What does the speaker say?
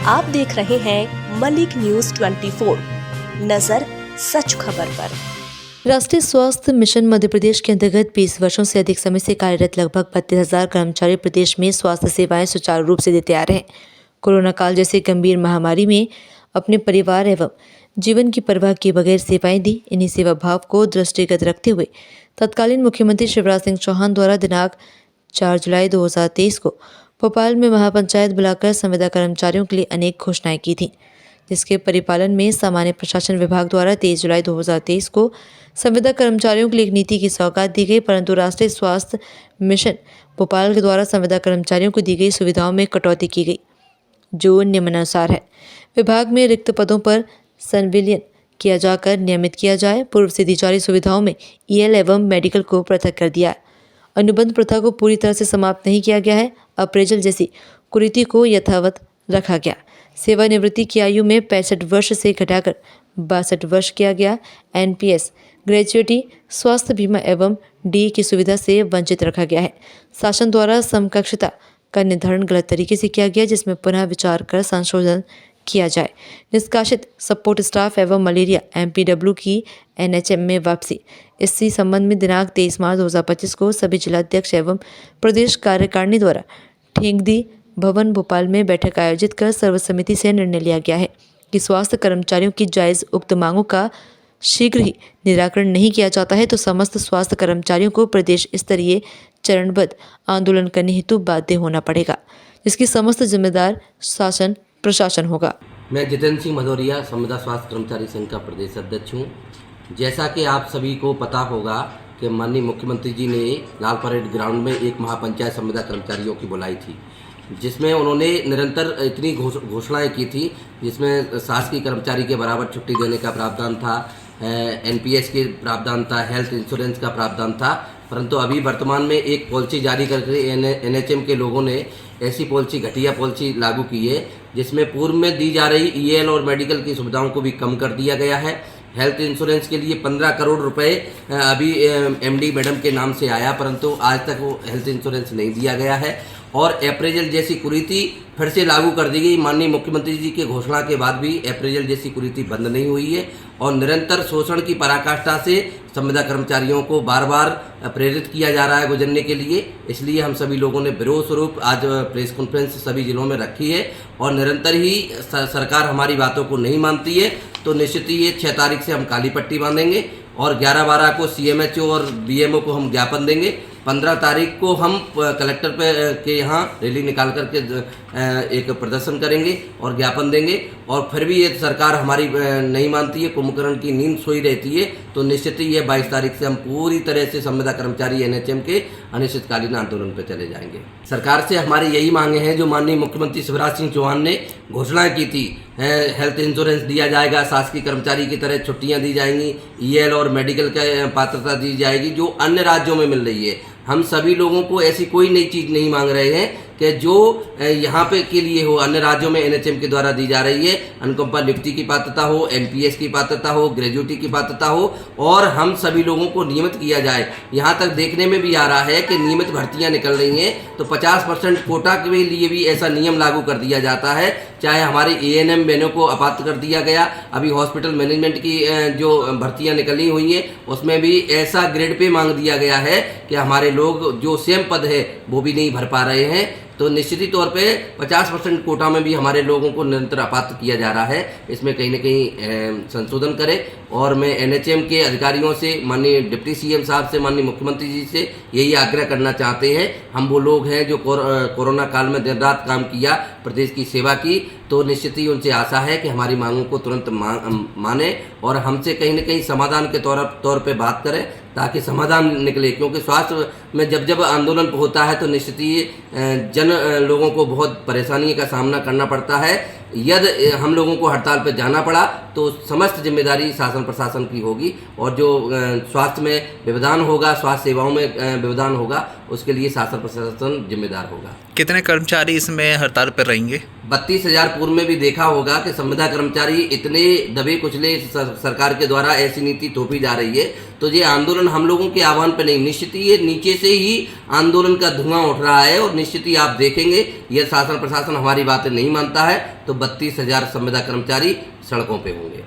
आप देख रहे हैं मलिक न्यूज 24। नजर सच खबर पर। राष्ट्रीय स्वास्थ्य मिशन मध्य प्रदेश के अंतर्गत 20 वर्षों से अधिक समय से कार्यरत लगभग 32,000 कर्मचारी प्रदेश में स्वास्थ्य सेवाएं सुचारू रूप से देते आ रहे हैं। कोरोना काल जैसे गंभीर महामारी में अपने परिवार एवं जीवन की परवाह किए बगैर सेवाएं दी। इन्हीं सेवा भाव को दृष्टिगत रखते हुए तत्कालीन मुख्यमंत्री शिवराज सिंह चौहान द्वारा दिनांक 4 जुलाई 2023 को भोपाल में महापंचायत बुलाकर संविदा कर्मचारियों के लिए अनेक घोषणाएं की थीं, जिसके परिपालन में सामान्य प्रशासन विभाग द्वारा 23 जुलाई 2023 को संविदा कर्मचारियों के लिए एक नीति की सौगात दी गई। परंतु राष्ट्रीय स्वास्थ्य मिशन भोपाल के द्वारा संविदा कर्मचारियों को दी गई सुविधाओं में कटौती की गई, जो निम्नानुसार है। विभाग में रिक्त पदों पर संविलियन किया जाकर नियमित किया जाए। पूर्व से दी जा रही सुविधाओं में ईएल एवं मेडिकल को पृथक कर दिया है। अनुबंध प्रथा को पूरी तरह से समाप्त नहीं किया गया है। अप्रेजल जैसी कुरीति को यथावत रखा गया। सेवानिवृत्ति की आयु में 65 वर्ष से घटाकर 62 वर्ष किया गया। एनपीएस, ग्रेजुएटी, स्वास्थ्य बीमा एवं डी की सुविधा से वंचित रखा गया है। शासन द्वारा समकक्षता का निर्धारण गलत तरीके से किया गया, जिसमें पुनः विचार कर संशोधन किया जाए। निष्कासित सपोर्ट स्टाफ एवं मलेरिया एमपीडब्ल्यू की एनएचएम में वापसी। इसी संबंध में दिनांक 23 मार्च 2025 को सभी जिलाध्यक्ष एवं प्रदेश कार्यकारिणी द्वारा ठेंगदी भवन भोपाल में बैठक आयोजित कर सर्वसम्मति से निर्णय लिया गया है कि स्वास्थ्य कर्मचारियों की जायज़ उक्त मांगों का शीघ्र ही निराकरण नहीं किया जाता है तो समस्त स्वास्थ्य कर्मचारियों को प्रदेश स्तरीय चरणबद्ध आंदोलन करने हेतु बाध्य होना पड़ेगा, जिसकी समस्त जिम्मेदार शासन प्रशासन होगा। मैं जितेंद्र सिंह भदौरिया, संविदा स्वास्थ्य कर्मचारी संघ का प्रदेश अध्यक्ष हूँ। जैसा कि आप सभी को पता होगा कि माननीय मुख्यमंत्री जी ने लाल परेड ग्राउंड में एक महापंचायत संविदा कर्मचारियों की बुलाई थी, जिसमें उन्होंने निरंतर इतनी घोषणाएं की थी, जिसमें शासकीय कर्मचारी के बराबर छुट्टी देने का प्रावधान था, एनपीएस के प्रावधान था, हेल्थ इंश्योरेंस का प्रावधान था। परंतु अभी वर्तमान में एक पॉलिसी जारी करके एनएचएम के लोगों ने ऐसी पॉलिसी, घटिया पॉलिसी लागू की है, जिसमें पूर्व में दी जा रही ईएल और मेडिकल की सुविधाओं को भी कम कर दिया गया है। हेल्थ इंश्योरेंस के लिए 15 करोड़ रुपए अभी एमडी मैडम के नाम से आया, परंतु आज तक वो हेल्थ इंश्योरेंस नहीं दिया गया है। और अप्रेजल जैसी कुरीति फिर से लागू कर दी गई। माननीय मुख्यमंत्री जी की घोषणा के बाद भी अप्रेजल जैसी कुरीति बंद नहीं हुई है और निरंतर शोषण की पराकाष्ठा से संविदा कर्मचारियों को बार बार प्रेरित किया जा रहा है गुजरने के लिए। इसलिए हम सभी लोगों ने विरोध स्वरूप आज प्रेस कॉन्फ्रेंस सभी जिलों में रखी है और निरंतर ही सरकार हमारी बातों को नहीं मानती है तो निश्चित ही ये 6 तारीख से हम काली पट्टी बांधेंगे और 11-12 को सीएमएचओ और बीएमओ को हम ज्ञापन देंगे। 15 तारीख को हम कलेक्टर के यहाँ रैली निकाल करके एक प्रदर्शन करेंगे और ज्ञापन देंगे। और फिर भी ये सरकार हमारी नहीं मानती है, कुंभकर्ण की नींद सोई रहती है, तो निश्चित ही ये 22 तारीख से हम पूरी तरह से संविदा कर्मचारी एनएचएम के अनिश्चितकालीन आंदोलन पर चले जाएंगे। सरकार से हमारी यही मांगे हैं जो माननीय मुख्यमंत्री शिवराज सिंह चौहान ने घोषणाएं की थी। हेल्थ इंश्योरेंस दिया जाएगा, शासकीय कर्मचारी की तरह छुट्टियां दी जाएंगी, ईएल और मेडिकल का पात्रता दी जाएगी जो अन्य राज्यों में मिल रही है। हम सभी लोगों को ऐसी कोई नई चीज़ नहीं मांग रहे हैं कि जो यहाँ पे के लिए हो, अन्य राज्यों में एनएचएम के द्वारा दी जा रही है। अनुकंपा नियुक्ति की पात्रता हो, एनपीएस की पात्रता हो, ग्रेजुएटी की पात्रता हो और हम सभी लोगों को नियमित किया जाए। यहाँ तक देखने में भी आ रहा है कि नियमित भर्तियाँ निकल रही हैं तो 50% कोटा के लिए भी ऐसा नियम लागू कर दिया जाता है। चाहे हमारी एएनएम बहनों को अपात्र कर दिया गया, अभी हॉस्पिटल मैनेजमेंट की जो भर्तियाँ निकली हुई हैं उसमें भी ऐसा ग्रेड पे मांग दिया गया है कि हमारे लोग जो सेम पद है वो भी नहीं भर पा रहे हैं। तो निश्चित ही तौर पे 50% कोटा में भी हमारे लोगों को निरंतर अपात्र किया जा रहा है। इसमें कहीं न कहीं संशोधन करें और मैं एनएचएम के अधिकारियों से, माननीय डिप्टी सीएम साहब से, माननीय मुख्यमंत्री जी से यही आग्रह करना चाहते हैं। हम वो लोग हैं जो कोरोना काल में दिन रात काम किया, प्रदेश की सेवा की, तो निश्चित ही उनसे आशा है कि हमारी मांगों को तुरंत माने और हमसे कहीं न कहीं समाधान के तौर पे बात करें ताकि समाधान निकले। क्योंकि स्वास्थ्य में जब आंदोलन होता है तो निश्चित ही जन लोगों को बहुत परेशानी का सामना करना पड़ता है। यदि हम लोगों को हड़ताल पर जाना पड़ा तो समस्त जिम्मेदारी शासन प्रशासन की होगी और जो स्वास्थ्य में व्यवधान होगा, स्वास्थ्य सेवाओं में व्यवधान होगा, उसके लिए शासन प्रशासन जिम्मेदार होगा। कितने कर्मचारी इसमें हड़ताल पर रहेंगे? 32,000 पूर्व में भी देखा होगा कि संविदा कर्मचारी इतने दबे कुचले सरकार के द्वारा ऐसी नीति थोपी जा रही है, तो ये आंदोलन हम लोगों के आह्वान पर नहीं, निश्चित ही ये नीचे से ही आंदोलन का धुआं उठ रहा है और निश्चित ही आप देखेंगे ये शासन प्रशासन हमारी बातें नहीं मानता है तो 32,000 संविदा कर्मचारी सड़कों पे होंगे।